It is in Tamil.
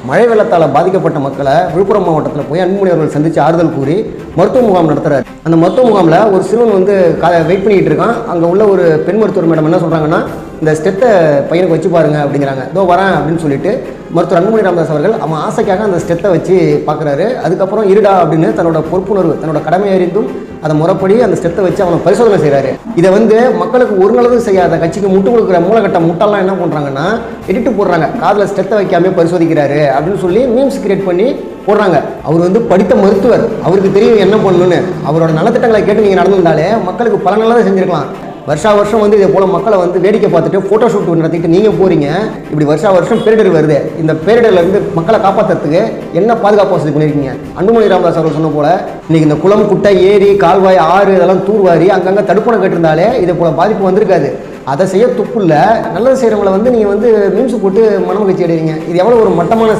மழை வெள்ளத்தால் பாதிக்கப்பட்ட மக்களை விழுப்புரம் மாவட்டத்தில் போய் அன்புமணி அவர்கள் சந்தித்து ஆறுதல் கூறி மருத்துவ முகாம் நடத்துகிறார். அந்த மருத்துவ முகாமில் ஒரு சிறுவன் வந்து வெயிட் பண்ணிக்கிட்டு இருக்கான். அங்கே உள்ள ஒரு பெண் மருத்துவர் மேடம் என்ன சொல்கிறாங்கன்னா, இந்த ஸ்டெத்தை பையனுக்கு வச்சு பாருங்க அப்படிங்கிறாங்க. இதோ வரேன் அப்படின்னு சொல்லிட்டு மருத்துவர் அன்புமணி ராமதாஸ் அவர்கள் அவன் ஆசைக்காக அந்த ஸ்டெத்தை வச்சு பார்க்குறாரு. அதுக்கப்புறம் இருடா அப்படின்னு தன்னோட பொறுப்புணர்வு, தன்னோட கடமை அறிந்தும் அதை முறைப்படி அந்த ஸ்டெத்தை வச்சு அவனை பரிசோதனை செய்கிறாரு. இதை வந்து மக்களுக்கு ஒரு நல்லது செய்யாத கட்சிக்கு முட்டு கொடுக்குற மூலகட்ட முட்டாலாம் என்ன பண்ணுறாங்கன்னா, எடிட்டு போடுறாங்க, காதில் ஸ்டெத்தை வைக்காமே பரிசோதிக்கிறாரு அப்படின்னு சொல்லி மீம்ஸ் கிரியேட் பண்ணி போடுறாங்க. அவர் வந்து படித்த மருத்துவர், அவருக்கு தெரியும் என்ன பண்ணணும்னு. அவரோட நலத்திட்டங்களை கேட்டு நீங்கள் நடந்திருந்தாலே மக்களுக்கு பல நல்லதை செஞ்சுருக்கலாம். வருஷம் வந்து இதே போல் மக்களை வந்து வேடிக்கை பார்த்துட்டு ஃபோட்டோ ஷூட் நடத்திட்டு நீங்கள் போகிறீங்க. இப்படி வருஷம் பேரிடர் வருது. இந்த பேரிடர்லேருந்து மக்களை காப்பாற்றுறதுக்கு என்ன பாதுகாப்பு வசதி பண்ணியிருக்கீங்க? அன்புமணி ராமதாஸ் அவர்கள் சொன்ன போல் இன்றைக்கி இந்த குளம், குட்டை, ஏரி, கால்வாய், ஆறு இதெல்லாம் தூர்வாரி அங்கங்கே தடுப்பணை கட்டிருந்தாலே இதே போல் பாதிப்பு வந்திருக்காது. அதை செய்ய துப்புள்ள நல்லது செய்கிறவங்களை வந்து நீங்கள் வந்து மீம்ஸ் போட்டு மனமகிழ்ச்சி அடைகிறீங்க. இது எவ்வளோ ஒரு மட்டமான